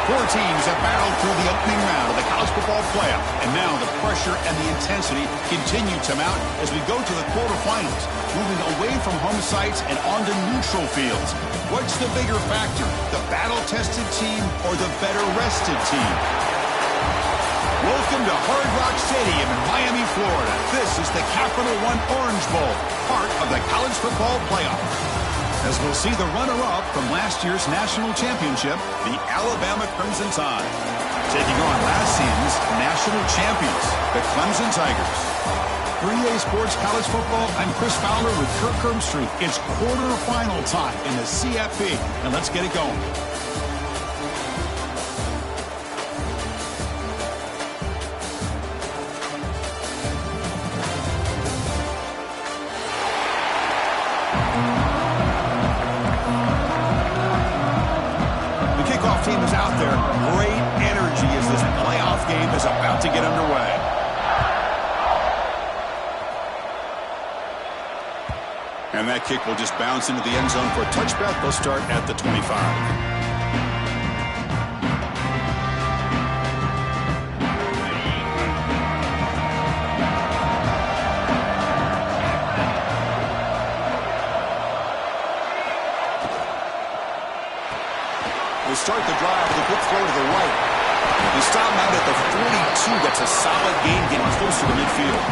Four teams have battled through the opening round of the college football playoff, and now the pressure and the intensity continue to mount as we go to the quarterfinals, moving away from home sites and onto neutral fields. What's the bigger factor, the battle-tested team or the better-rested team? Welcome to Hard Rock Stadium in Miami, Florida. This is the Capital One Orange Bowl, part of the college football playoff. As we'll see the runner-up from last year's national championship, the Alabama Crimson Tide, taking on last season's national champions, the Clemson Tigers. For EA Sports College Football, I'm Chris Fowler with Kirk Herbstreit. It's quarterfinal time in the CFP, and let's get it going. Team is out there. Great energy as this playoff game is about to get underway. And that kick will just bounce into the end zone for a touchback. They'll start at the 25. Start the drive with a good throw to the right. They stop him out at the 42. That's a solid gain, getting closer to midfield.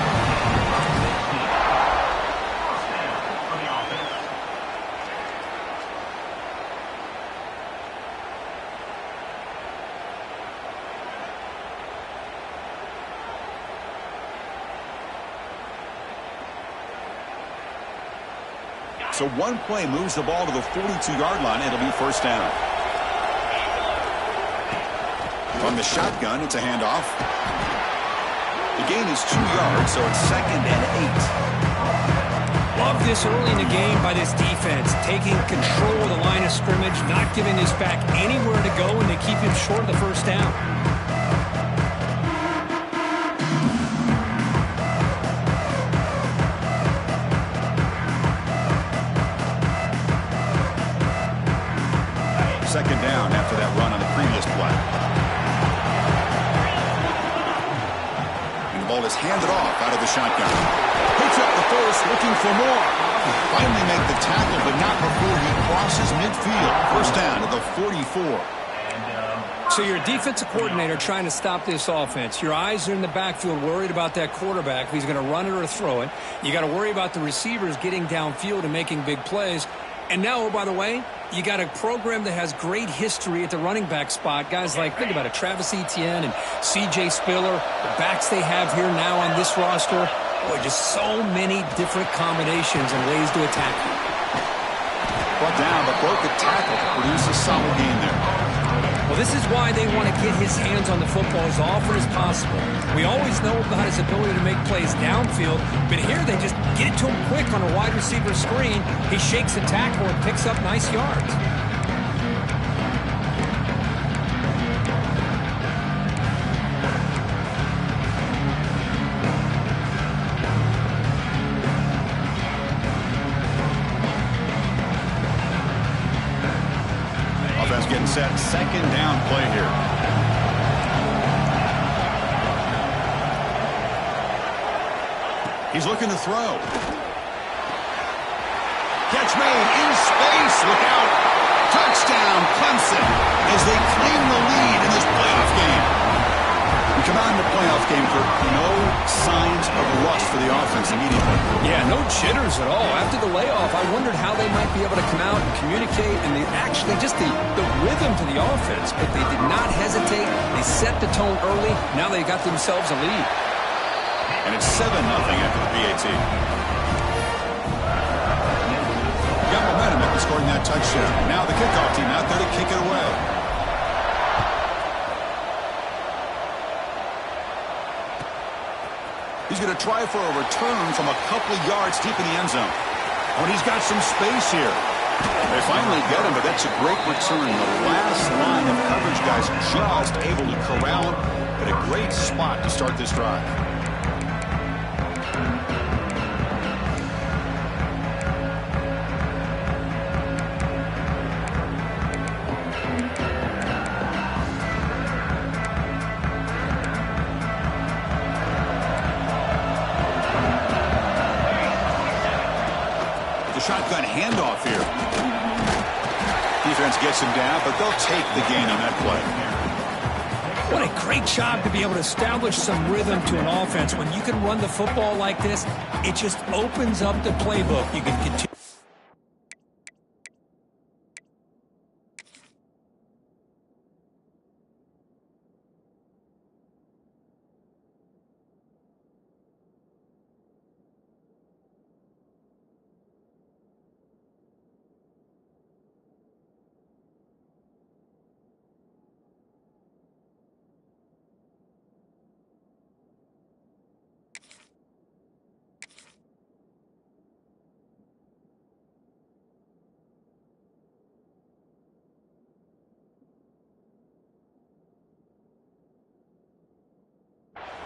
So one play moves the ball to the 42-yard line. It'll be first down. From the shotgun, it's a handoff. The gain is 2 yards, so it's 2nd and 8. Love this early in the game by this defense, taking control of the line of scrimmage, not giving this back anywhere to go, and they keep him short of the first down. Second down after that run on the previous play. Ball is handed off out of the shotgun. Picks up the first, looking for more. Finally make the tackle, but not before he crosses midfield. First down to the 44. So you're a defensive coordinator trying to stop this offense. Your eyes are in the backfield, worried about that quarterback, if he's going to run it or throw it. You got to worry about the receivers getting downfield and making big plays. And now, oh, by the way, you got a program that has great history at the running back spot. Guys like, think about it, Travis Etienne and C.J. Spiller, the backs they have here now on this roster. Boy, just so many different combinations and ways to attack you. Brought down, but broke the tackle to produce a solid gain there. Well, this is why they want to get his hands on the football as often as possible. We always know about his ability to make plays downfield, but here they just get it to him quick on a wide receiver screen. He shakes the tackle and picks up nice yards. Offense getting set. Second down play here. He's looking to throw. Catch made in space. Look out. Touchdown, Clemson, as they claim the lead in this playoff game. We come out in the playoff game for no signs of rust for the offense immediately. Yeah, no jitters at all. After the layoff, I wondered how they might be able to come out and communicate, and actually just the rhythm to the offense. But they did not hesitate. They set the tone early. Now they got themselves a lead. And it's 7-0 after the PAT. Got momentum after scoring that touchdown. Now the kickoff team out there to kick it away. He's going to try for a return from a couple of yards deep in the end zone. But he's got some space here. They finally get him, but that's a great return. The last line of coverage guys just able to corral him at a great spot to start this drive. handoff here. Defense gets him down, but they'll take the gain on that play. What a great job to be able to establish some rhythm to an offense. When you can run the football like this, it just opens up the playbook. You can continue.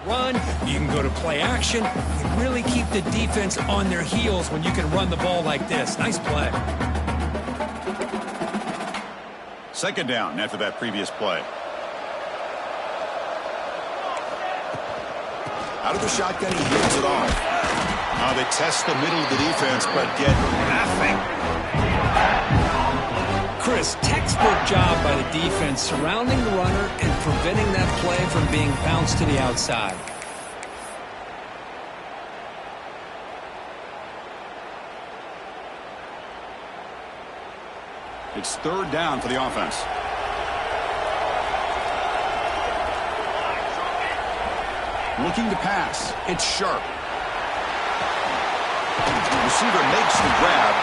Run, you can go to play action. You really keep the defense on their heels when you can run the ball like this. Nice play. Second down after that previous play. Out of the shotgun, he hands it off. Now they test the middle of the defense, but get nothing. Chris, textbook job by the defense surrounding the runner and preventing that play from being bounced to the outside. It's third down for the offense. Looking to pass. It's Sharp. The receiver makes the grab.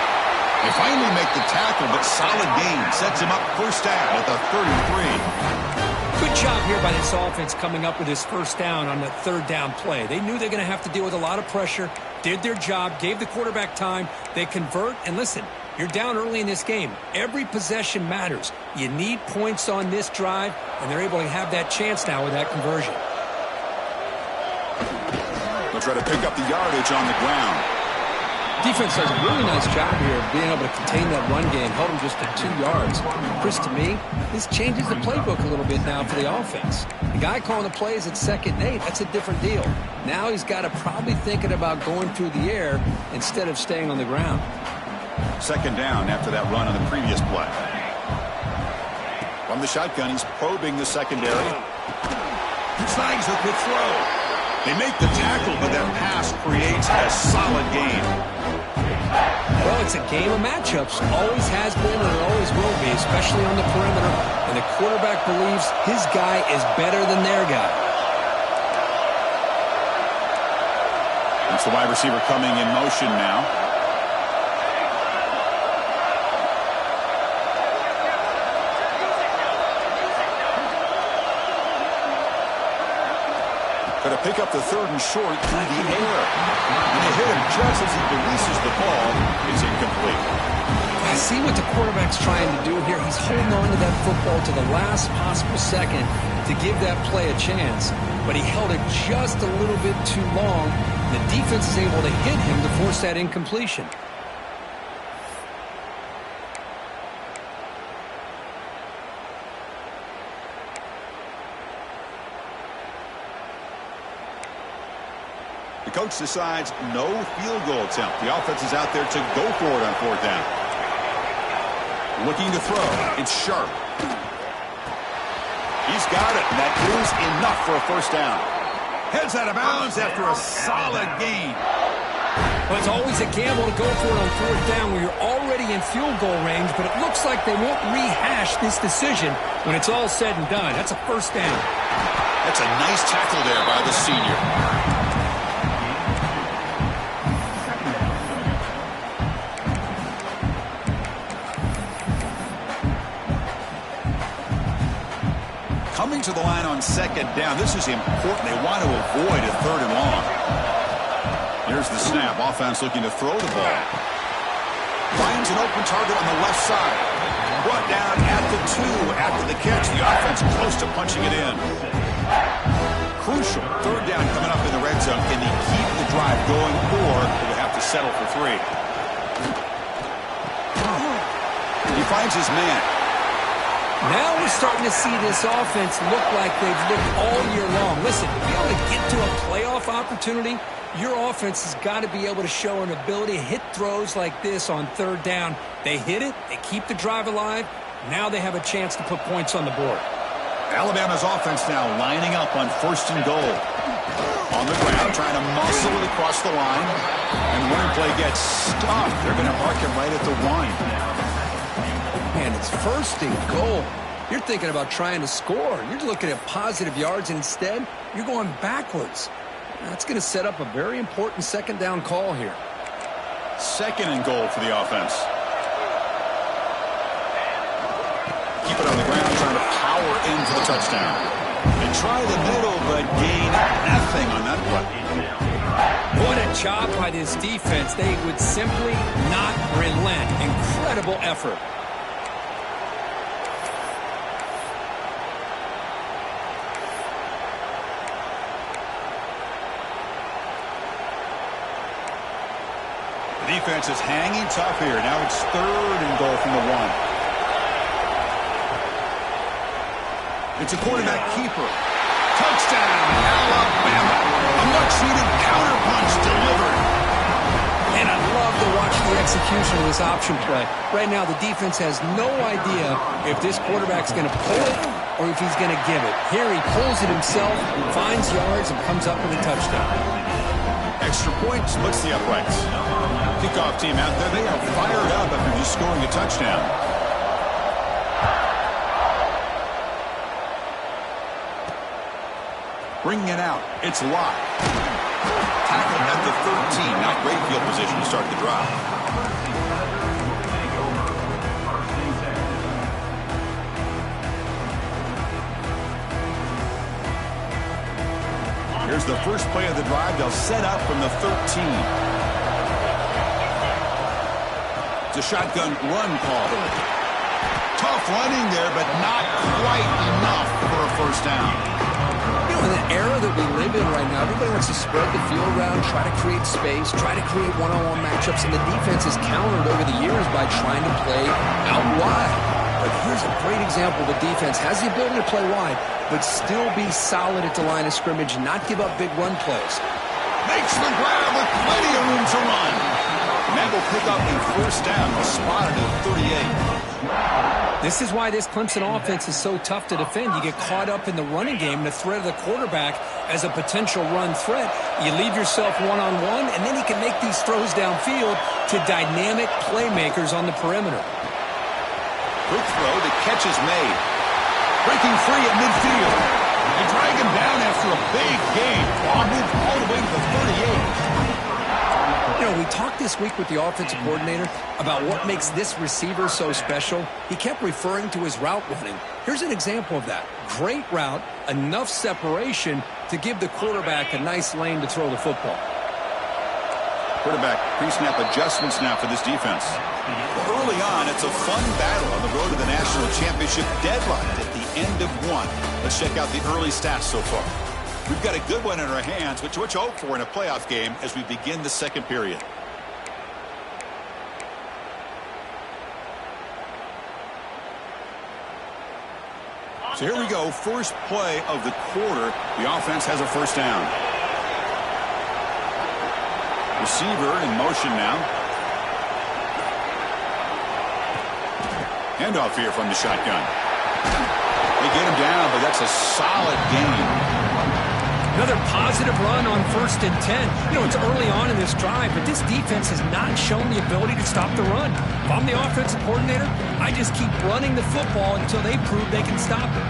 They finally make the tackle, but solid gain. Sets him up first down at the 33. Good job here by this offense coming up with his first down on that third down play. They knew they were going to have to deal with a lot of pressure, did their job, gave the quarterback time. They convert, and listen, you're down early in this game. Every possession matters. You need points on this drive, and they're able to have that chance now with that conversion. They'll try to pick up the yardage on the ground. Defense does a really nice job here of being able to contain that run game, held them just at 2 yards. Chris, to me, this changes the playbook a little bit now for the offense. The guy calling the plays at 2nd and 8, that's a different deal. Now he's got to probably thinking about going through the air instead of staying on the ground. Second down after that run on the previous play. From the shotgun, he's probing the secondary. Snags a good throw. They make the tackle, but that pass creates a solid gain. Well, it's a game of matchups. Always has been and it always will be, especially on the perimeter. And the quarterback believes his guy is better than their guy. That's the wide receiver coming in motion now. Going to pick up the third and short through the air. And they hit him just as he releases the ball. It's incomplete. I see what the quarterback's trying to do here. He's holding on to that football to the last possible second to give that play a chance. But he held it just a little bit too long. The defense is able to hit him to force that incompletion. The coach decides no field goal attempt. The offense is out there to go for it on fourth down. Looking to throw. It's Sharp. He's got it, and that is enough for a first down. Heads out of bounds after a solid gain. Well, it's always a gamble to go for it on fourth down where you're already in field goal range, but it looks like they won't rehash this decision when it's all said and done. That's a first down. That's a nice tackle there by the senior. Coming to the line on second down. This is important. They want to avoid a third and long. Here's the snap. Offense looking to throw the ball. Finds an open target on the left side. Brought down at the 2 after the catch. The offense close to punching it in. Crucial. Third down coming up in the red zone. Can they keep the drive going, or do they have to settle for 3? He finds his man. Now we're starting to see this offense look like they've looked all year long. Listen, to be able to get to a playoff tough opportunity, your offense has got to be able to show an ability to hit throws like this on third down. They hit it, they keep the drive alive. Now they have a chance to put points on the board. Alabama's offense now lining up on 1st and goal. On the ground, trying to muscle it across the line. And running play gets stopped. They're going to mark him right at the 1. And it's 1st and goal. You're thinking about trying to score. You're looking at positive yards. Instead, you're going backwards. That's going to set up a very important 2nd down call here. 2nd and goal for the offense. Keep it on the ground, trying to power in for the touchdown. They try the middle, but gain nothing on that play. What a job by this defense. They would simply not relent. Incredible effort. The defense is hanging tough here. Now it's 3rd and goal from the 1. It's a quarterback keeper. Touchdown, Alabama. A much-needed counterpunch delivered. And I love to watch the execution of this option play. Right now, the defense has no idea if this quarterback's going to pull it or if he's going to give it. Here he pulls it himself, finds yards, and comes up with a touchdown. Extra point splits the uprights. Kickoff team out there. They are fired up after just scoring a touchdown. Bringing it out. It's Lott. Tackled at the 13. Not great field position to start the drive. Here's the first play of the drive. They'll set up from the 13. It's a shotgun run call. Tough running there, but not quite enough for a 1st down. In the era that we live in right now, everybody wants to spread the field around, try to create space, try to create one-on-one matchups, and the defense has countered over the years by trying to play out wide. But here's a great example. The defense has the ability to play wide, but still be solid at the line of scrimmage and not give up big run plays. Makes the grab with plenty of room to run. And that will pick up a 1st down, spotted at 38. This is why this Clemson offense is so tough to defend. You get caught up in the running game and the threat of the quarterback as a potential run threat. You leave yourself one-on-one, and then he can make these throws downfield to dynamic playmakers on the perimeter. Quick throw, the catch is made. Breaking free at midfield. They drag him down after a big gain. Ball moved all the way to the 38. You know, we talked this week with the offensive coordinator about what makes this receiver so special. He kept referring to his route running. Here's an example of that. Great route, enough separation to give the quarterback a nice lane to throw the football. Quarterback pre-snap adjustments now for this defense. Early on, it's a fun battle on the road to the national championship deadline at the end of 1. Let's check out the early stats so far. We've got a good one in our hands, which we're to hope for in a playoff game as we begin the 2nd period. So here we go, first play of the quarter. The offense has a 1st down. Receiver in motion now. Handoff here from the shotgun. They get him down, but that's a solid gain. Another positive run on 1st and 10. You know, it's early on in this drive, but this defense has not shown the ability to stop the run. If I'm the offensive coordinator, I just keep running the football until they prove they can stop it.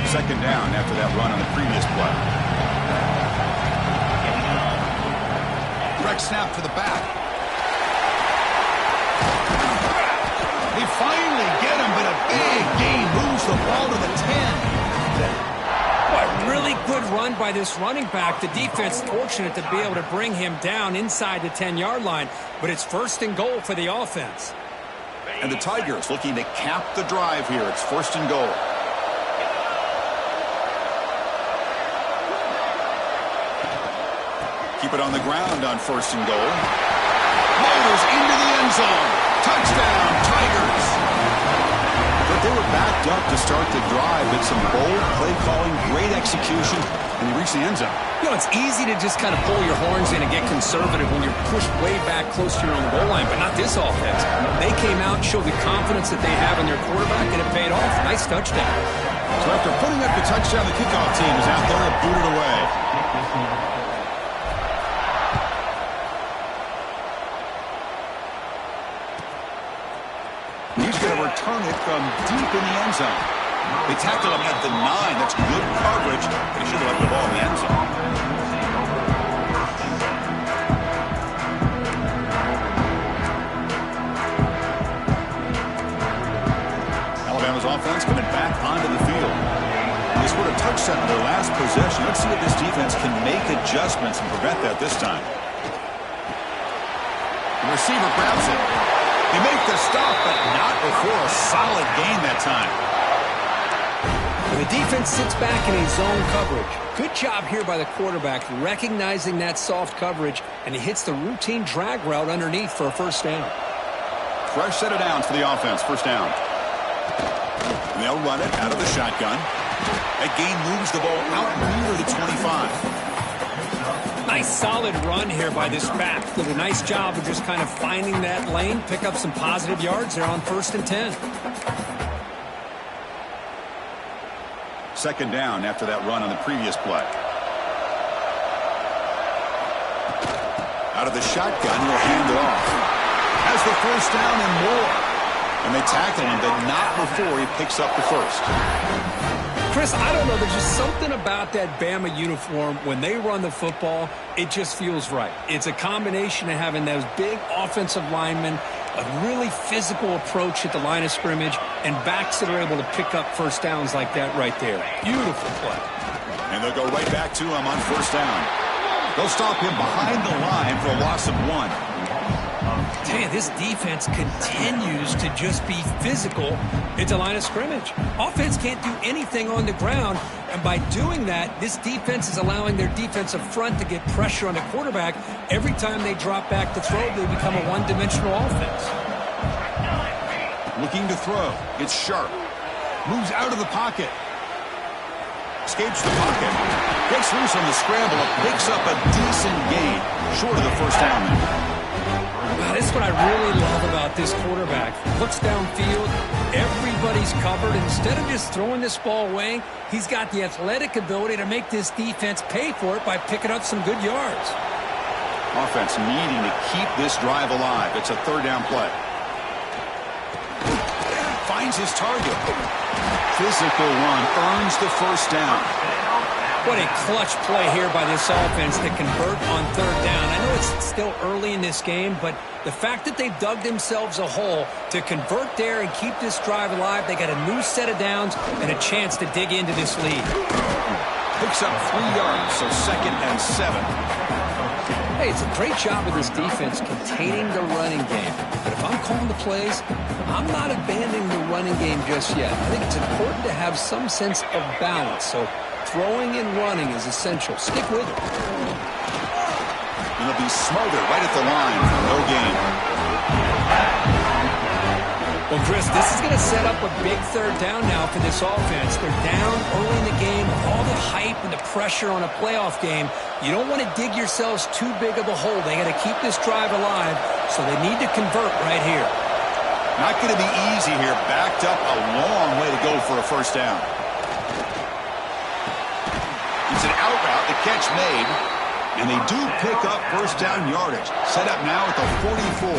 Second down after that run on the previous play. Direct snap to the back. They finally get him, but a big gain moves the ball to the 10. What really good run by this running back. The defense fortunate to be able to bring him down inside the 10-yard line, but it's 1st and goal for the offense. And the Tigers looking to cap the drive here. It's 1st and goal. Keep it on the ground on 1st and goal. Motors into the end zone. Touchdown, Tigers. But they were backed up to start the drive, but some bold play calling, great execution, and they reached the end zone. You know, it's easy to just kind of pull your horns in and get conservative when you're pushed way back close to your own goal line, but not this offense. They came out and showed the confidence that they have in their quarterback, and it paid off. Nice touchdown. So after putting up the touchdown, the kickoff team is out there to boot it away. He's going to return it from deep in the end zone. They tackle him at the 9. That's good coverage. They should have left the ball in the end zone. Alabama's offense coming back onto the field. They scored a touchdown in their last possession. Let's see if this defense can make adjustments and prevent that this time. The receiver grabs it. They make the stop, but not before a solid gain that time. The defense sits back in a zone coverage. Good job here by the quarterback recognizing that soft coverage, and he hits the routine drag route underneath for a first down. Fresh set of downs for the offense. First down. And they'll run it out of the shotgun. That gain moves the ball out near the 25. Nice solid run here by this back. Did a nice job of just kind of finding that lane, pick up some positive yards there on 1st and 10. Second down after that run on the previous play. Out of the shotgun, he'll hand it off. Has the first down and more. And they tackle him, but not before he picks up the first. Chris, I don't know. There's just something about that Bama uniform. When they run the football, it just feels right. It's a combination of having those big offensive linemen, a really physical approach at the line of scrimmage, and backs that are able to pick up first downs like that right there. Beautiful play. And they'll go right back to him on first down. They'll stop him behind the line for a loss of 1. Tell you, this defense continues to just be physical at the line of scrimmage. Offense can't do anything on the ground, and by doing that, this defense is allowing their defensive front to get pressure on the quarterback. Every time they drop back to throw, they become a one-dimensional offense. Looking to throw. It's Sharp. Moves out of the pocket. Escapes the pocket. Gets loose on the scramble. Picks up a decent gain. Short of the first down there. Wow, this is what I really love about this quarterback. Looks downfield, everybody's covered. Instead of just throwing this ball away, he's got the athletic ability to make this defense pay for it by picking up some good yards. Offense needing to keep this drive alive. It's a third down play. Finds his target. Physical run earns the first down. What a clutch play here by this offense to convert on third down. I know it's still early in this game, but the fact that they've dug themselves a hole to convert there and keep this drive alive, they got a new set of downs and a chance to dig into this lead. Picks up 3 yards, so 2nd and 7. Hey, it's a great job of this defense containing the running game. But if I'm calling the plays, I'm not abandoning the running game just yet. I think it's important to have some sense of balance. So throwing and running is essential. Stick with it. And they'll be smothered right at the line for no gain. Well, Chris, this is going to set up a big third down now for this offense. They're down early in the game. All the hype and the pressure on a playoff game. You don't want to dig yourselves too big of a hole. They got to keep this drive alive, so they need to convert right here. Not going to be easy here. Backed up a long way to go for a first down. It's an out route, the catch made, and they do pick up first down yardage. Set up now at the 44.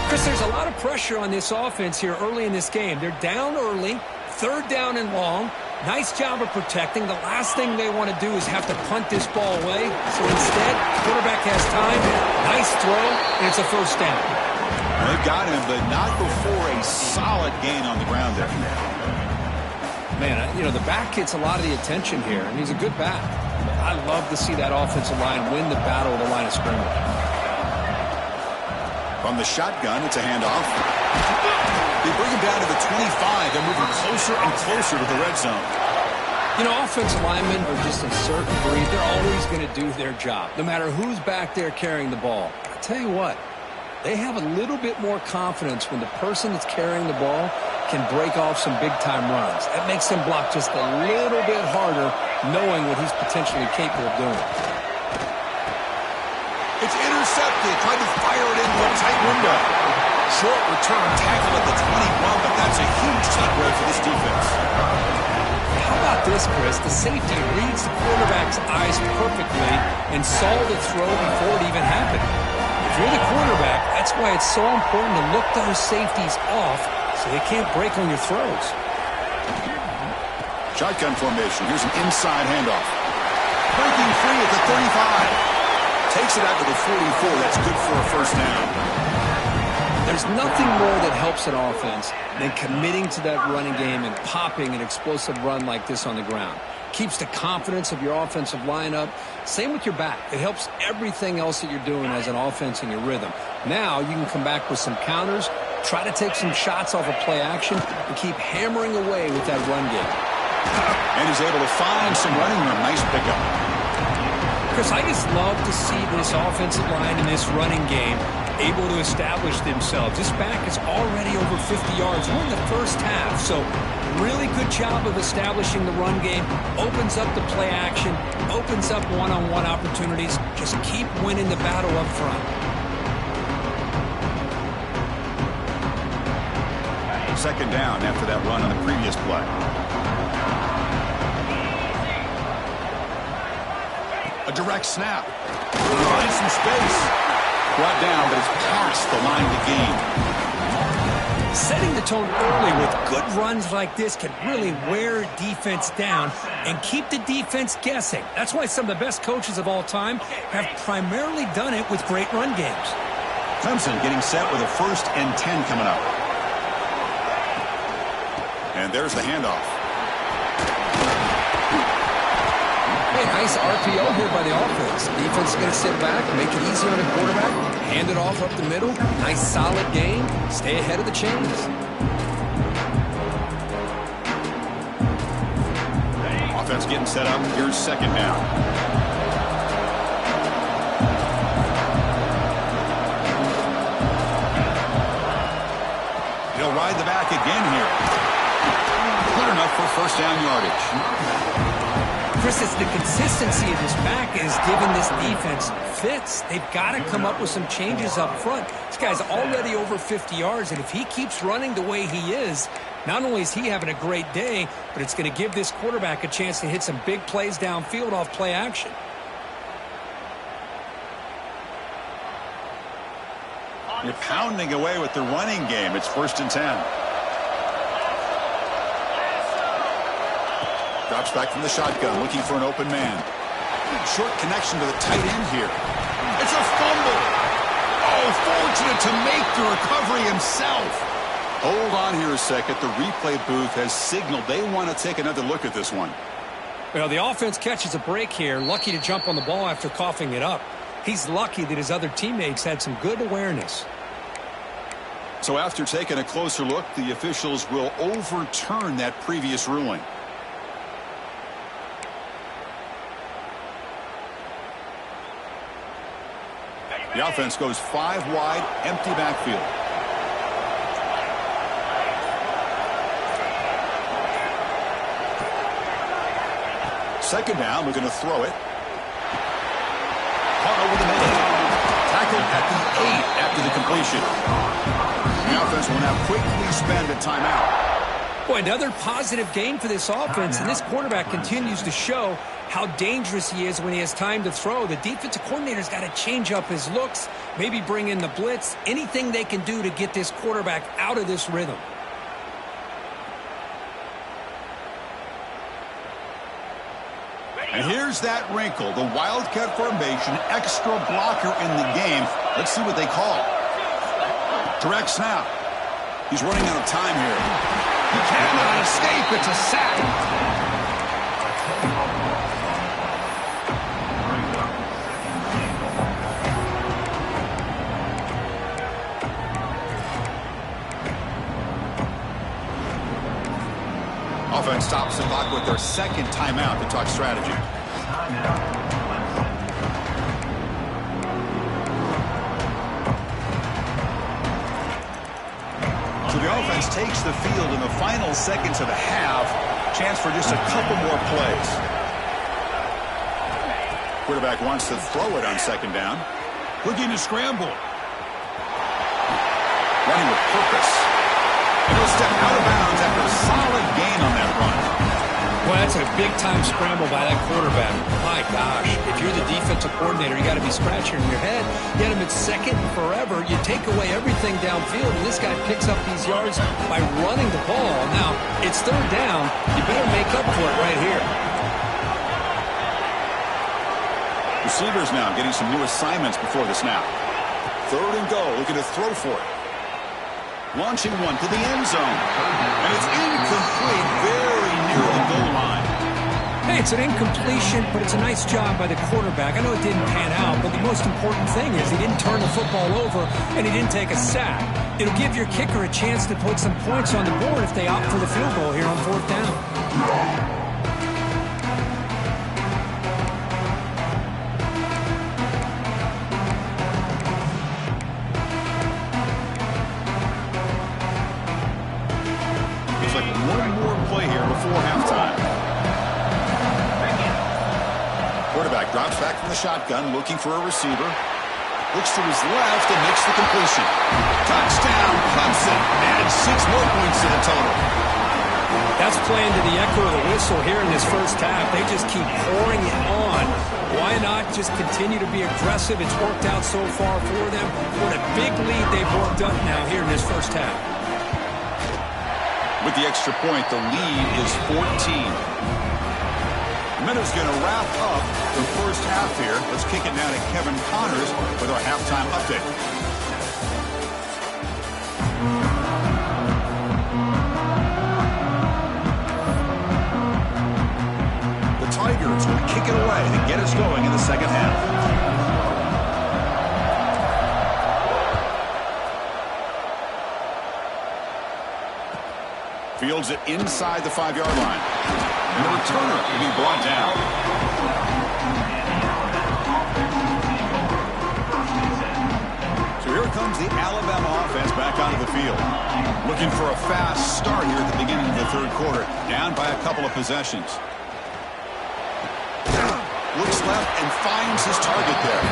Chris, there's a lot of pressure on this offense here early in this game. They're down early, third down and long. Nice job of protecting. The last thing they want to do is have to punt this ball away. So instead, quarterback has time. Nice throw, and it's a first down. They've got him, but not before a solid gain on the ground there. Man, you know, the back gets a lot of the attention here, and he's a good back. I love to see that offensive line win the battle of the line of scrimmage. From the shotgun, it's a handoff. They bring him down to the 25. They're moving closer and closer to the red zone. You know, offensive linemen are just a certain breed. They're always going to do their job, no matter who's back there carrying the ball. I'll tell you what, they have a little bit more confidence when the person that's carrying the ball can break off some big-time runs. That makes him block just a little bit harder, knowing what he's potentially capable of doing. It's intercepted. Tried to fire it into a tight window. Short return tackle at the 21, but that's a huge setback for this defense. How about this, Chris? The safety reads the quarterback's eyes perfectly and saw the throw before it even happened. If you're the quarterback, that's why it's so important to look those safeties off so they can't break on your throws. Shotgun formation. Here's an inside handoff. Breaking free at the 35. Takes it out to the 44. That's good for a first down. There's nothing more that helps an offense than committing to that running game and popping an explosive run like this on the ground. Keeps the confidence of your offensive line up. Same with your back. It helps everything else that you're doing as an offense in your rhythm. Now you can come back with some counters, try to take some shots off of play action, and keep hammering away with that run game. And he's able to find some running room. Nice pickup. Chris, I just love to see this offensive line in this running game able to establish themselves. This back is already over 50 yards. We're in the first half, so really good job of establishing the run game. Opens up the play action, opens up one-on-one opportunities. Just keep winning the battle up front. Second down after that run on the previous play. A direct snap. Finds some space. Brought down, but it's past the line of the game. Setting the tone early with good runs like this can really wear defense down and keep the defense guessing. That's why some of the best coaches of all time have primarily done it with great run games. Clemson getting set with a 1st and 10 coming up. And there's the handoff. Hey, nice RPO here by the offense. Defense is going to sit back, make it easy on the quarterback, hand it off up the middle. Nice solid game. Stay ahead of the chains. Offense getting set up. Here's second down. He'll ride the back again here. Good enough for first down yardage. Chris, it's the consistency of this back is giving this defense fits. They've got to come up with some changes up front. This guy's already over 50 yards, and if he keeps running the way he is, not only is he having a great day, but it's going to give this quarterback a chance to hit some big plays downfield off play action. You're pounding away with the running game. It's 1st and 10. Drops back from the shotgun, looking for an open man. Short connection to the tight end here. It's a fumble. Oh, fortunate to make the recovery himself. Hold on here a second. The replay booth has signaled they want to take another look at this one. Well, the offense catches a break here. Lucky to jump on the ball after coughing it up. He's lucky that his other teammates had some good awareness. So after taking a closer look, the officials will overturn that previous ruling. The offense goes 5 wide, empty backfield. Second down, we're going to throw it. Caught over the middle. Tackled at the 8 after the completion. The offense will now quickly spend a timeout. Boy, another positive game for this offense, and this quarterback continues to show how dangerous he is when he has time to throw. The defensive coordinator's got to change up his looks, maybe bring in the blitz, anything they can do to get this quarterback out of this rhythm. And here's that wrinkle, the Wildcat formation, extra blocker in the game. Let's see what they call. Direct snap. He's running out of time here. He cannot escape. It's a sack. offense stops the clock with their second timeout to talk strategy. So the offense takes the field in the final seconds of the half. Chance for just a couple more plays. Quarterback wants to throw it on second down. Looking to scramble. Running with purpose. And he'll step out of bounds after a solid gain on that run. Well, that's a big-time scramble by that quarterback. My gosh, if you're the defensive coordinator, you got to be scratching your head. You had him at second forever. You take away everything downfield, and this guy picks up these yards by running the ball. Now, it's third down. You better make up for it right here. Receivers now getting some new assignments before the snap. Third and goal, looking to throw for it. Launching one to the end zone. And it's incomplete, very near the goal line. Hey, it's an incompletion, but it's a nice job by the quarterback. I know it didn't pan out, but the most important thing is he didn't turn the football over and he didn't take a sack. It'll give your kicker a chance to put some points on the board if they opt for the field goal here on fourth down. Drops back from the shotgun, looking for a receiver. Looks to his left and makes the completion. Touchdown, Clemson. And 6 more points to the total. That's playing to the echo of the whistle here in this first half. They just keep pouring it on. Why not just continue to be aggressive? It's worked out so far for them. What a big lead they've worked up now here in this first half. With the extra point, the lead is 14. Minute's going to wrap up the first half here. Let's kick it now to Kevin Connors with our halftime update. The Tigers will kick it away to get us going in the second half. Fields it inside the 5-yard line. And the returner will be brought down. So here comes the Alabama offense back onto the field. Looking for a fast start here at the beginning of the third quarter. Down by a couple of possessions. Looks left and finds his target there.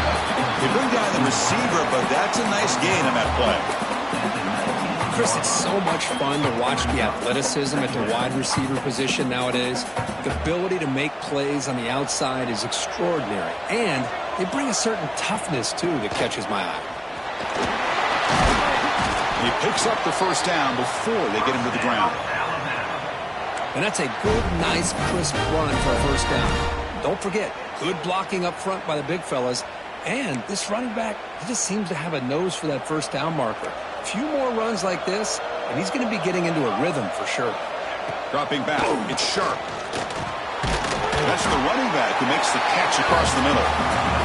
They bring down the receiver, but that's a nice gain on that play. Chris, it's so much fun to watch the athleticism at the wide receiver position nowadays. The ability to make plays on the outside is extraordinary. And they bring a certain toughness, too, that catches my eye. He picks up the first down before they get him to the ground. And that's a good, nice, crisp run for a first down. Don't forget, good blocking up front by the big fellas. And this running back, he just seems to have a nose for that first down marker. A few more runs like this, and he's going to be getting into a rhythm for sure. Dropping back, it's Sharp. That's the running back who makes the catch across the middle.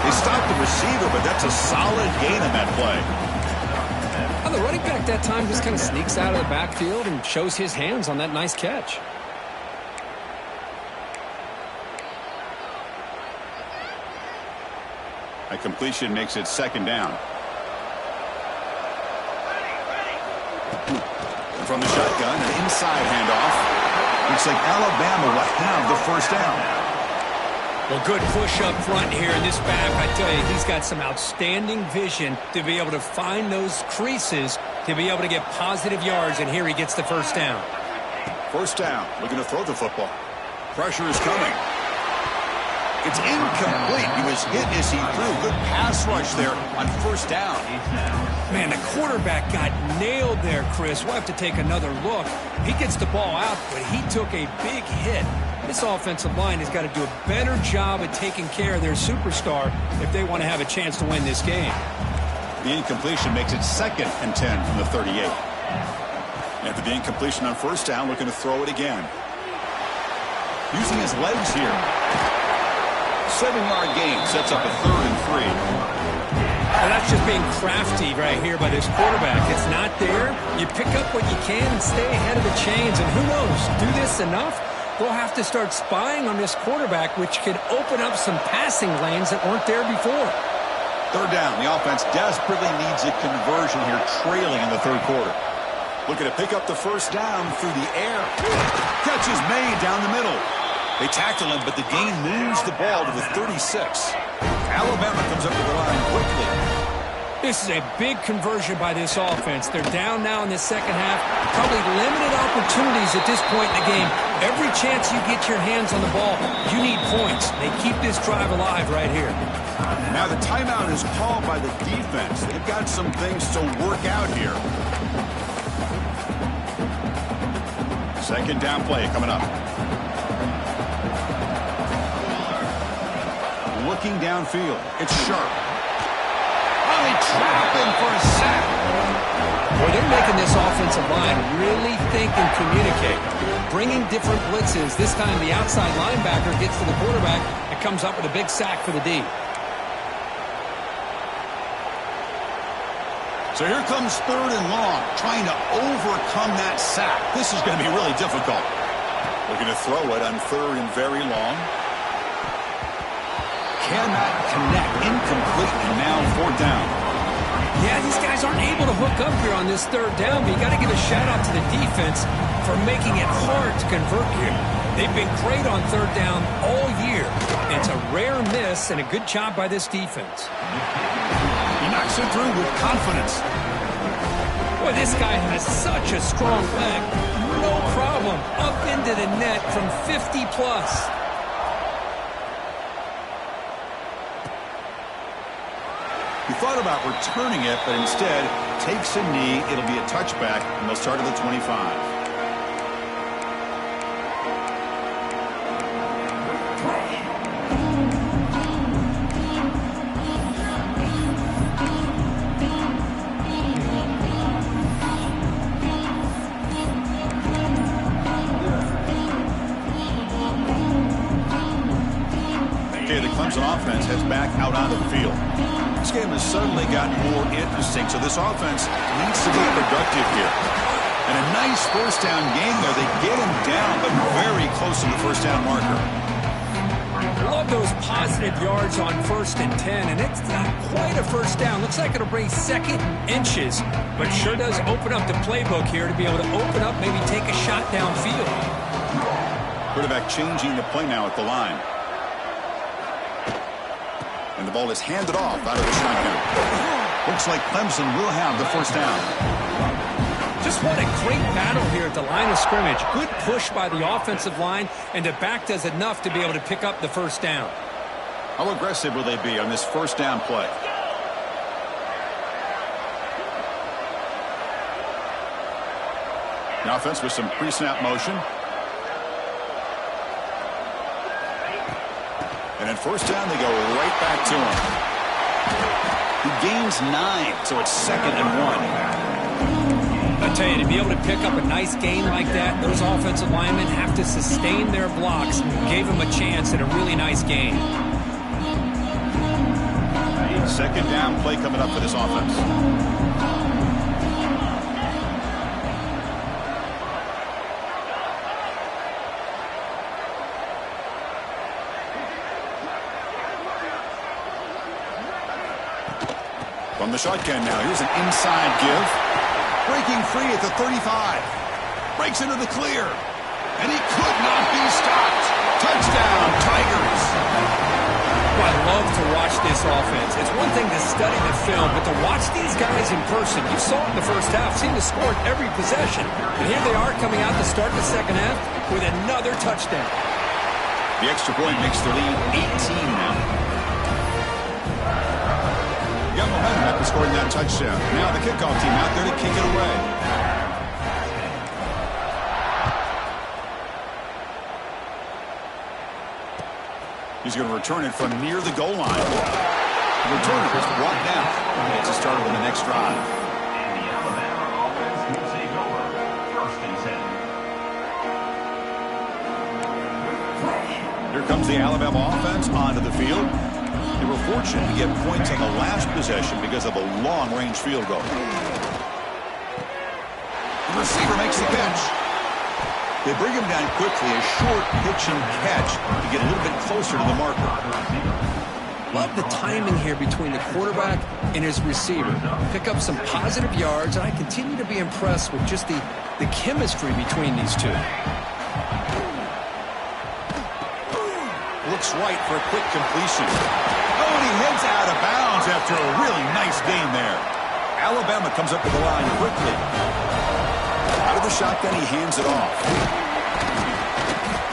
They stopped the receiver, but that's a solid gain on that play. Well, the running back that time just kind of sneaks out of the backfield and shows his hands on that nice catch. A completion makes it second down. From the shotgun, an inside handoff. Looks like Alabama will have the first down. Well, good push up front here in this back. I tell you, he's got some outstanding vision to be able to find those creases to be able to get positive yards, and here he gets the first down. First down, looking to throw the football. Pressure is coming. It's incomplete. He was hit as he threw. Good pass rush there on first down. Man, the quarterback got nailed there, Chris. We'll have to take another look. He gets the ball out, but he took a big hit. This offensive line has got to do a better job at taking care of their superstar if they want to have a chance to win this game. The incompletion makes it 2nd and 10 from the 38. After the incompletion on first down, looking to throw it again. Using his legs here. 7-yard gain sets up a 3rd and 3. Well, that's just being crafty right here by this quarterback. It's not there. You pick up what you can and stay ahead of the chains. And who knows, do this enough, they'll have to start spying on this quarterback, which could open up some passing lanes that weren't there before. Third down. The offense desperately needs a conversion here, trailing in the third quarter. Looking to pick up the first down through the air. Catch is made down the middle. They tackle him, but the gain moves the ball to the 36. Alabama comes up to the line quickly. This is a big conversion by this offense. They're down now in the second half. Probably limited opportunities at this point in the game. Every chance you get your hands on the ball, you need points. They keep this drive alive right here. Now the timeout is called by the defense. They've got some things to work out here. Second down play coming up. Looking downfield. It's Sharp. Oh, they trap him for a sack. Boy, they're making this offensive line really think and communicate. Bringing different blitzes. This time the outside linebacker gets to the quarterback and comes up with a big sack for the D. So here comes third and long, trying to overcome that sack. This is going to be really difficult. Looking to throw it on third and very long. Cannot connect. Incomplete, and now fourth down. Yeah, these guys aren't able to hook up here on this third down, but you got to give a shout-out to the defense for making it hard to convert here. They've been great on third down all year. It's a rare miss and a good job by this defense. He knocks it through with confidence. Boy, this guy has such a strong leg. No problem. Up into the net from 50-plus. He thought about returning it, but instead takes a knee. It'll be a touchback, and they'll start at the 25. The Clemson offense heads back out onto the field. This game has suddenly gotten more interesting, so this offense needs to be productive here. And a nice first down game there. They get him down, but very close to the first down marker. I love those positive yards on 1st and 10, and it's not quite a first down. Looks like it'll bring second inches, but sure does open up the playbook here to be able to open up, maybe take a shot downfield. Quarterback changing the play now at the line. And the ball is handed off out of the shotgun. Looks like Clemson will have the first down. Just what a great battle here at the line of scrimmage. Good push by the offensive line, and the back does enough to be able to pick up the first down. How aggressive will they be on this first down play? The offense with some pre-snap motion. And at first down, they go right back to him. He gains 9, so it's 2nd and 1. I tell you, to be able to pick up a nice gain like that, those offensive linemen have to sustain their blocks. Gave him a chance at a really nice gain. Second down play coming up for this offense. From the shotgun now, here's an inside give. Breaking free at the 35. Breaks into the clear. And he could not be stopped. Touchdown, Tigers. Well, I love to watch this offense. It's one thing to study the film, but to watch these guys in person, you saw it in the first half, seemed to score every possession. And here they are coming out to start the second half with another touchdown. The extra point makes the lead 18 now. Got momentum after scoring that touchdown. Now the kickoff team out there to kick it away. He's going to return it from near the goal line. The returner is brought down. It's a start on the next drive. And the Alabama offense will take over 1st and 10. Here comes the Alabama offense onto the field. They were fortunate to get points on the last possession because of a long-range field goal. The receiver makes the catch. They bring him down quickly, a short pitch and catch to get a little bit closer to the marker. Love the timing here between the quarterback and his receiver. Pick up some positive yards, and I continue to be impressed with just the chemistry between these two. Looks right for a quick completion. Oh, and he heads out of bounds after a really nice gain there. Alabama comes up to the line quickly. Out of the shotgun, he hands it off.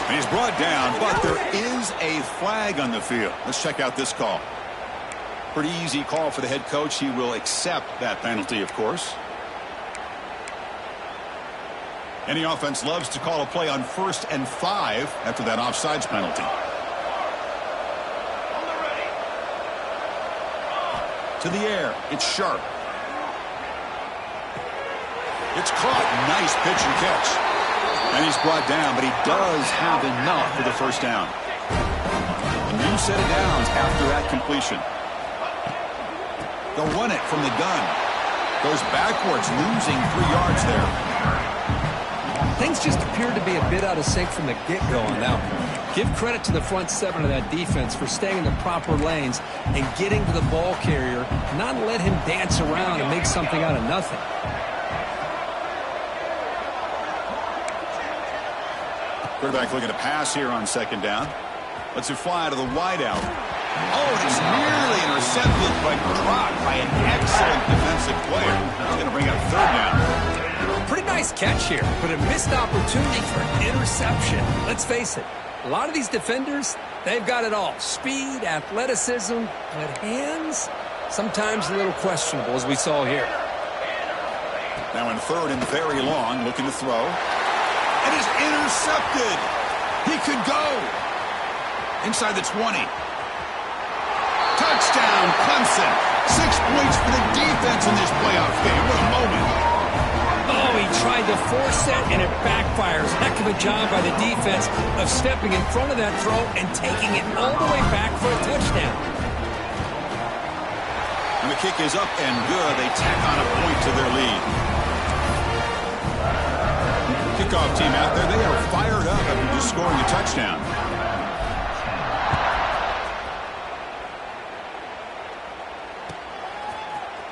And he's brought down, but there is a flag on the field. Let's check out this call. Pretty easy call for the head coach. He will accept that penalty, of course. Any offense loves to call a play on 1st and 5 after that offsides penalty. To the air. It's Sharp. It's caught. Nice pitch and catch. And he's brought down, but he does have enough for the first down. A new set of downs after that completion. They'll run it from the gun. Goes backwards, losing 3 yards there. Things just appeared to be a bit out of sync from the get-go on that one. Give credit to the front 7 of that defense for staying in the proper lanes and getting to the ball carrier, not let him dance around and make something out of nothing. Quarterback looking to pass here on 2nd down. Lets it fly to the wideout. Oh, and it's nearly intercepted, but dropped by an excellent defensive player. He's going to bring up 3rd down. Pretty nice catch here, but a missed opportunity for interception. Let's face it, a lot of these defenders, they've got it all. Speed, athleticism, but hands, sometimes a little questionable, as we saw here. Now in 3rd and very long, looking to throw. And is intercepted. He could go. Inside the 20. Touchdown, Clemson. 6 points for the defense in this playoff game. What a moment. Oh, he tried to force it, and it backfires. Heck of a job by the defense of stepping in front of that throw and taking it all the way back for a touchdown. And the kick is up and good. They tack on a point to their lead. Kickoff team out there, they are fired up after just scoring a touchdown.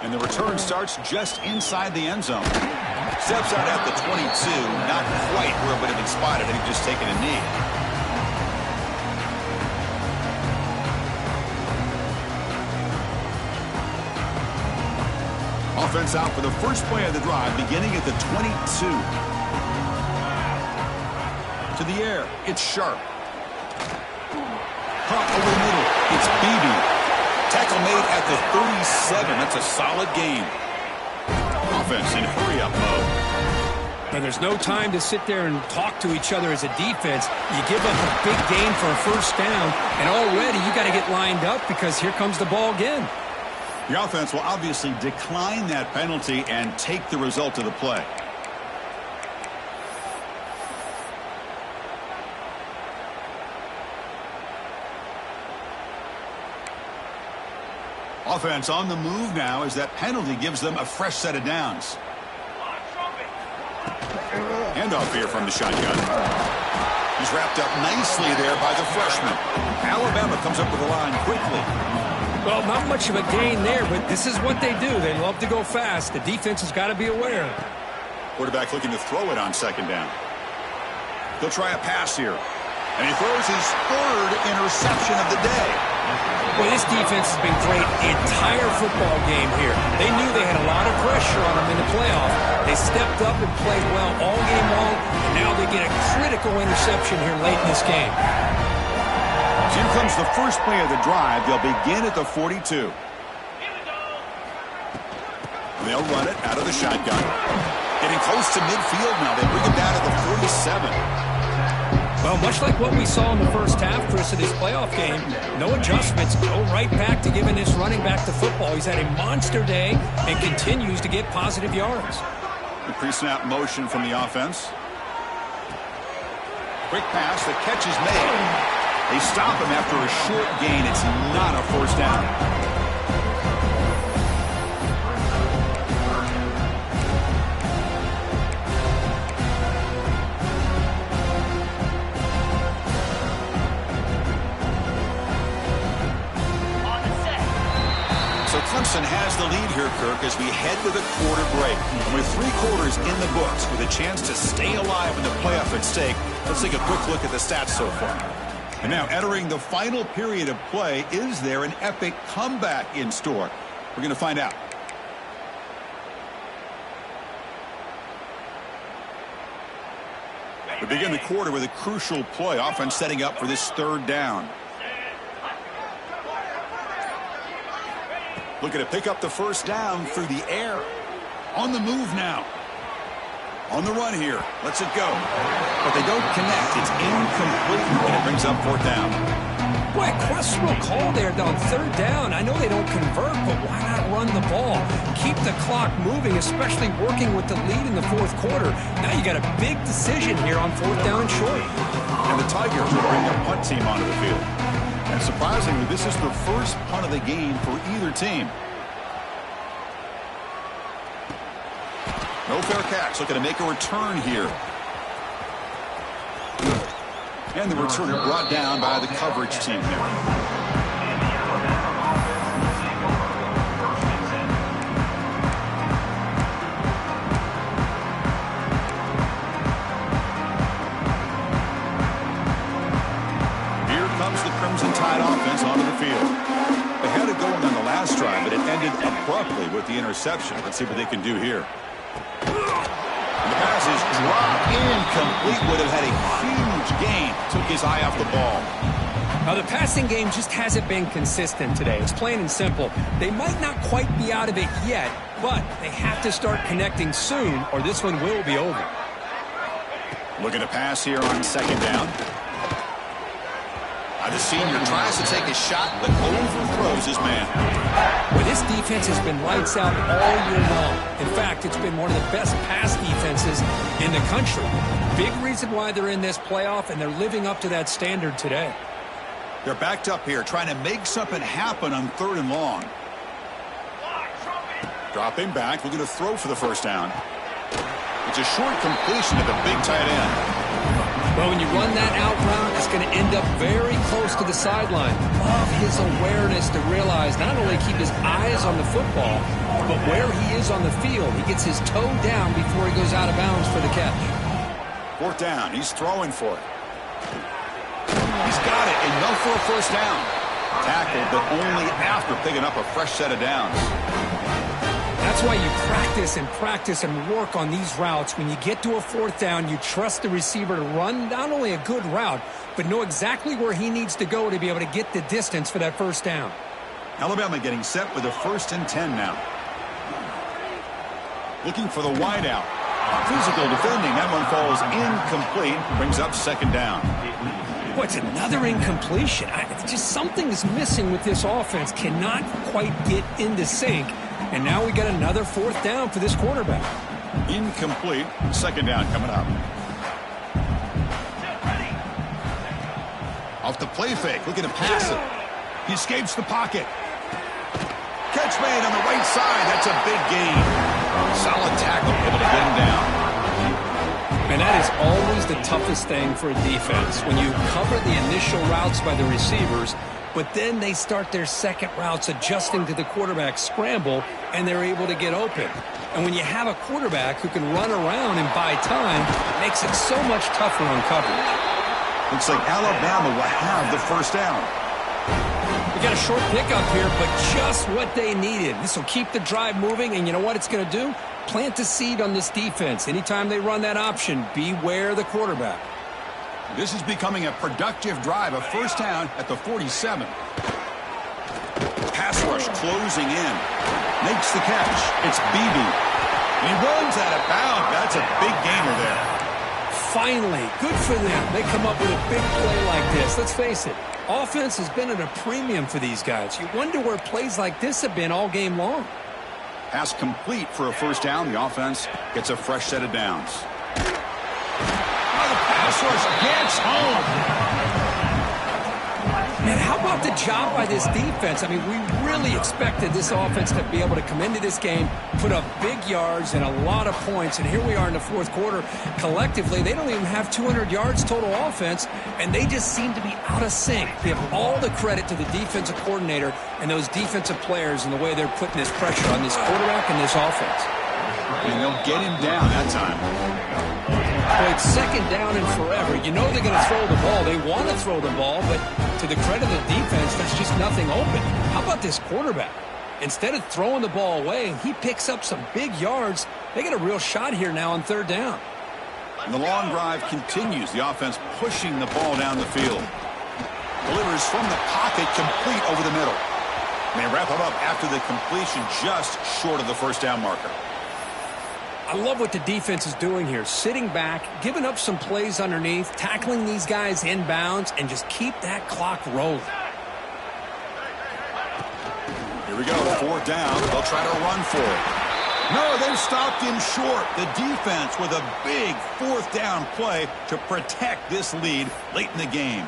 And the return starts just inside the end zone. Steps out at the 22, not quite where it would have been spotted if he'd just taken a knee. Offense out for the first play of the drive, beginning at the 22. To the air, it's Sharp. Caught over the middle, it's Beebe. Tackle made at the 37. That's a solid gain. Offense in hurry-up mode. And there's no time to sit there and talk to each other as a defense. You give up a big gain for a first down, and already you got to get lined up because here comes the ball again. The offense will obviously decline that penalty and take the result of the play. Offense on the move now as that penalty gives them a fresh set of downs. Handoff here from the shotgun. He's wrapped up nicely there by the freshman. Alabama comes up to the line quickly. Well, not much of a gain there, but this is what they do. They love to go fast. The defense has got to be aware. Quarterback looking to throw it on 2nd down. He'll try a pass here. And he throws his 3rd interception of the day. Well, this defense has been great the entire football game here. They knew they had a lot of pressure on them in the playoff. They stepped up and played well all game long, and now they get a critical interception here late in this game. So here comes the first play of the drive. They'll begin at the 42. They'll run it out of the shotgun. Getting close to midfield now. They bring it down to the 47. Well, much like what we saw in the first half, Chris, of this playoff game, no adjustments, go right back to giving this running back the football. He's had a monster day and continues to get positive yards. The pre-snap motion from the offense. Quick pass, the catch is made. They stop him after a short gain. It's not a first down. Kirk, as we head to the quarter break. And with 3 quarters in the books, with a chance to stay alive in the playoff at stake, let's take a quick look at the stats so far. And now entering the final period of play, is there an epic comeback in store? We're going to find out. We begin the quarter with a crucial play, offense setting up for this 3rd down. Looking to pick up the 1st down through the air. On the move now. On the run here. Lets it go. But they don't connect. It's incomplete, and it brings up 4th down. Boy, questionable call there on 3rd down. I know they don't convert, but why not run the ball? Keep the clock moving, especially working with the lead in the 4th quarter. Now you got a big decision here on 4th down and short. And the Tigers will bring their punt team onto the field. And surprisingly, this is the first punt of the game for either team. No fair catch. Looking to make a return here. And the returner brought down by the coverage team there. Here comes the Crimson Tide offense onto the field. They had it going on the last drive, but it ended abruptly with the interception. Let's see what they can do here. The pass is dropped incomplete. Would have had a huge gain. Took his eye off the ball. Now, the passing game just hasn't been consistent today. It's plain and simple. They might not quite be out of it yet, but they have to start connecting soon, or this one will be over. Looking to pass here on 2nd down. The senior tries to take a shot, but overthrows his man. Well, this defense has been lights out all year long. In fact, it's been one of the best pass defenses in the country. Big reason why they're in this playoff, and they're living up to that standard today. They're backed up here, trying to make something happen on 3rd and long. Dropping back, looking to throw for the 1st down. It's a short completion to the big tight end. Well, when you run that out route, it's going to end up very close to the sideline. Love his awareness to realize not only keep his eyes on the football, but where he is on the field. He gets his toe down before he goes out of bounds for the catch. 4th down. He's throwing for it. He's got it. Enough for a 1st down. Tackled, but only after picking up a fresh set of downs. That's why you practice and work on these routes. When you get to a 4th down, you trust the receiver to run not only a good route, but know exactly where he needs to go to be able to get the distance for that 1st down. Alabama getting set with a 1st and 10 now. Looking for the wideout. Physical defending. That one falls incomplete. Brings up 2nd down. Boy, it's another incompletion. Just something is missing with this offense. Cannot quite get into sync. And now we got another 4th down for this quarterback. Incomplete. 2nd down coming up. Off the play fake. Looking to pass it. He escapes the pocket. Catch made on the right side. That's a big gain. Solid tackle. Able to get him down. And that is always the toughest thing for a defense. When you cover the initial routes by the receivers, but then they start their second routes adjusting to the quarterback scramble, and they're able to get open. And when you have a quarterback who can run around and buy time, it makes it so much tougher on coverage. Looks like Alabama will have the 1st down. We got a short pickup here, but just what they needed. This will keep the drive moving, and you know what it's going to do? Plant a seed on this defense. Anytime they run that option, beware the quarterback. This is becoming a productive drive. A 1st down at the 47. Pass rush closing in. Makes the catch. It's Beebe. And he runs out of bounds. That's a big gainer there. Finally, good for them. They come up with a big play like this. Let's face it, offense has been at a premium for these guys. You wonder where plays like this have been all game long. Pass complete for a 1st down. The offense gets a fresh set of downs. Oh, the pass rush gets home. Man, how about the job by this defense? I mean, we really expected this offense to be able to come into this game, put up big yards and a lot of points, and here we are in the fourth quarter. Collectively, they don't even have 200 yards total offense, and they just seem to be out of sync. Give all the credit to the defensive coordinator and those defensive players and the way they're putting this pressure on this quarterback and this offense. And they'll get him down that time. Well, it's second down and forever. You know they're going to throw the ball. They want to throw the ball, but to the credit of the defense, there's just nothing open. How about this quarterback? Instead of throwing the ball away, he picks up some big yards. They get a real shot here now on third down. And the long drive continues. The offense pushing the ball down the field. Delivers from the pocket, complete over the middle. And they wrap it up after the completion, just short of the first down marker. I love what the defense is doing here. Sitting back, giving up some plays underneath, tackling these guys inbounds, and just keep that clock rolling. Here we go, fourth down. They'll try to run for it. No, they stopped him short. The defense with a big fourth down play to protect this lead late in the game.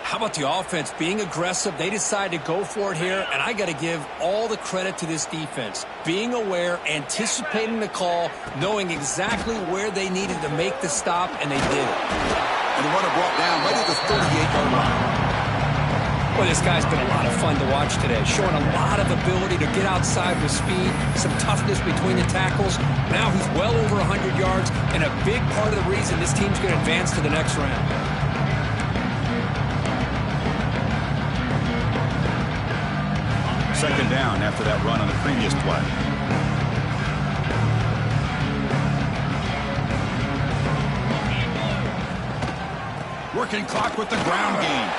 How about the offense being aggressive? They decide to go for it here, and I got to give all the credit to this defense. Being aware, anticipating the call, knowing exactly where they needed to make the stop, and they did it. And the runner brought down right at the 38-yard line. Well, this guy's been a lot of fun to watch today, showing a lot of ability to get outside with speed, some toughness between the tackles. Now he's well over 100 yards, and a big part of the reason this team's going to advance to the next round. Second down after that run on the previous play. Working clock with the ground game.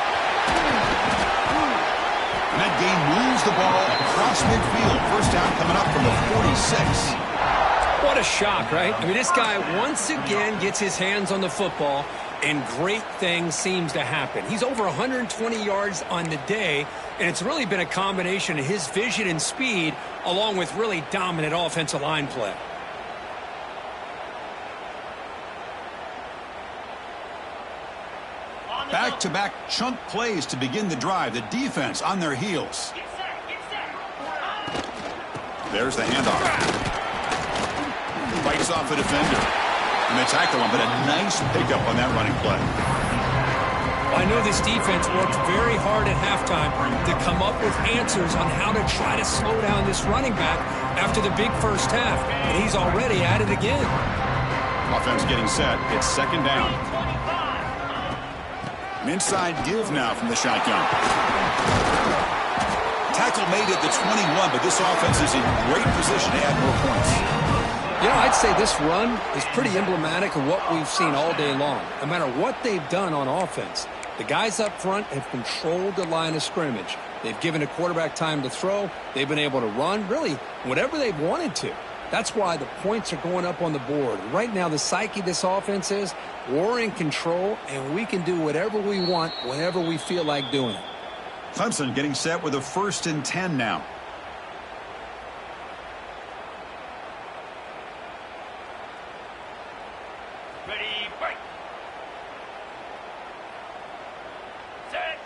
And that game moves the ball across midfield. First down coming up from the 46. What a shock, right? I mean, this guy once again gets his hands on the football, and great things seems to happen. He's over 120 yards on the day, and it's really been a combination of his vision and speed along with really dominant offensive line play. Back-to-back chunk plays to begin the drive. The defense on their heels. There's the handoff. Bites off the defender. And they tackle him, but a nice pickup on that running play. I know this defense worked very hard at halftime to come up with answers on how to try to slow down this running back after the big first half, and he's already at it again. Offense getting set. It's second down. An inside give now from the shotgun. Tackle made at the 21, but this offense is in great position to add more points. You know, I'd say this run is pretty emblematic of what we've seen all day long. No matter what they've done on offense, the guys up front have controlled the line of scrimmage. They've given the quarterback time to throw. They've been able to run, really, whatever they've wanted to. That's why the points are going up on the board. Right now, the psyche of this offense is we're in control, and we can do whatever we want whenever we feel like doing it. Clemson getting set with a 1st and 10 now. Ready, fight. Set.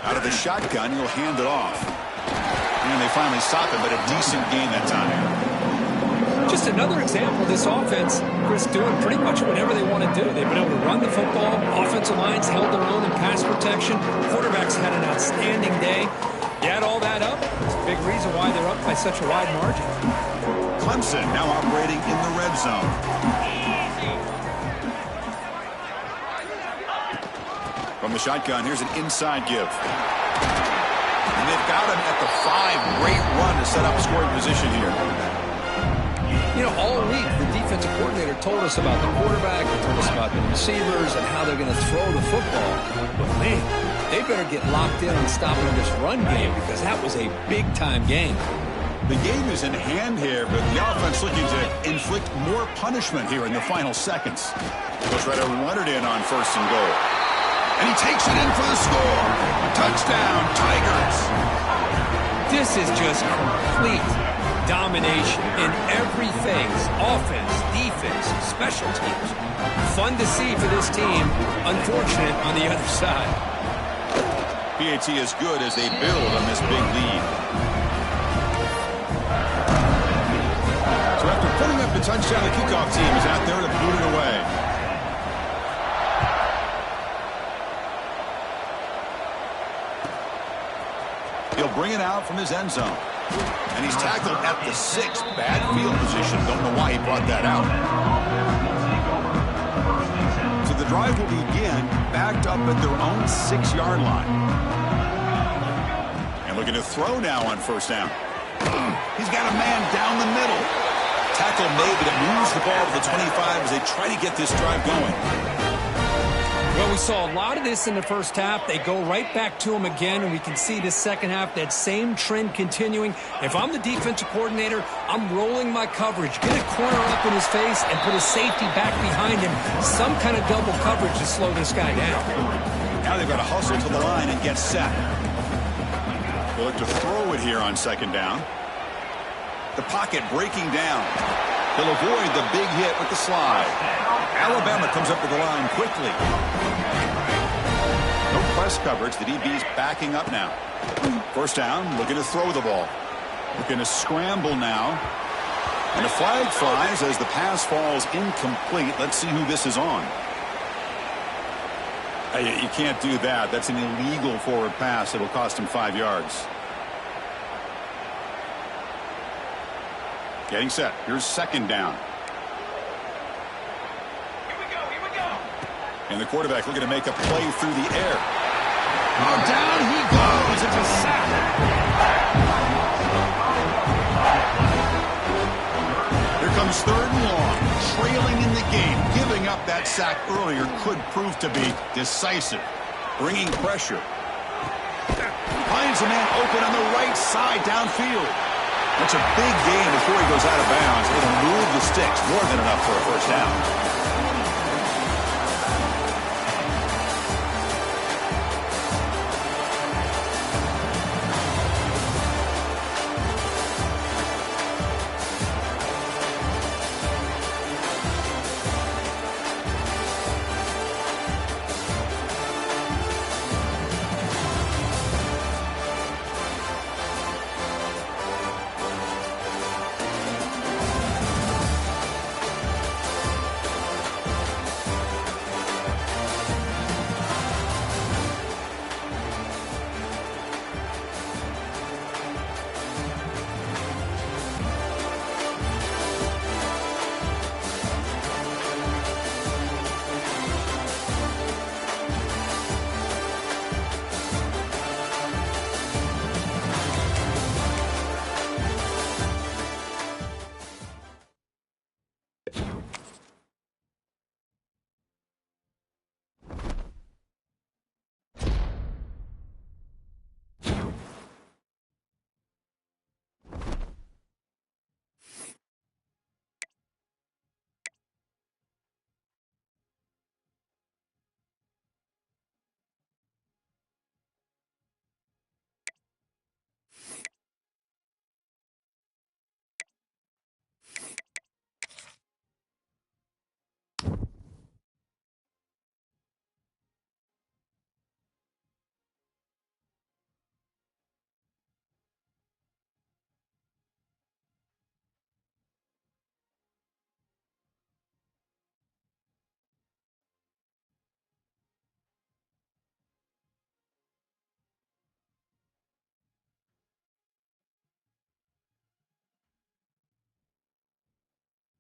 Out of the shotgun, he'll hand it off. And they finally stop him, but a decent gain that time. Just another example of this offense, Chris, doing pretty much whatever they want to do. They've been able to run the football. Offensive lines held their own in pass protection. Quarterbacks had an outstanding day. You add all that up, it's a big reason why they're up by such a wide margin. Clemson now operating in the red zone. From the shotgun, here's an inside give. And they've got him at the 5. Great run to set up scoring position here. You know, all week, the defensive coordinator told us about the quarterback, he told us about the receivers and how they're going to throw the football. But, man, they better get locked in on stopping this run game because that was a big-time game. The game is in hand here, but the offense looking to inflict more punishment here in the final seconds. They'll try to run it in on 1st and goal. And he takes it in for the score. Touchdown, Tigers. This is just complete Domination in every phase. Offense, defense, special teams. Fun to see for this team. Unfortunate on the other side. PAT is good as they build on this big lead. So after putting up the touchdown, the kickoff team is out there to boot it away. He'll bring it out from his end zone. And he's tackled at the 6. Bad field position. Don't know why he brought that out. So the drive will begin backed up at their own 6-yard line. And looking to throw now on first down. He's got a man down the middle. Tackle made, but it moves the ball to the 25 as they try to get this drive going. Well, we saw a lot of this in the first half. They go right back to him again, and we can see this second half, that same trend continuing. If I'm the defensive coordinator, I'm rolling my coverage. Get a corner up in his face and put a safety back behind him. Some kind of double coverage to slow this guy down. Now they've got to hustle to the line and get set. They'll look to throw it here on second down. The pocket breaking down. He'll avoid the big hit with the slide. Alabama comes up to the line quickly. No press coverage. The DB's backing up now. First down, looking to throw the ball. Looking to scramble now. And a flag flies as the pass falls incomplete. Let's see who this is on. You can't do that. That's an illegal forward pass. It'll cost him 5 yards. Getting set. Here's second down. Here we go. And the quarterback looking to make a play through the air. Oh, down he goes. It's a sack. Here comes third and long. Trailing in the game. Giving up that sack earlier could prove to be decisive. Bringing pressure. Finds a man open on the right side downfield. That's a big gain before he goes out of bounds. It'll move the sticks. More than enough for a first down.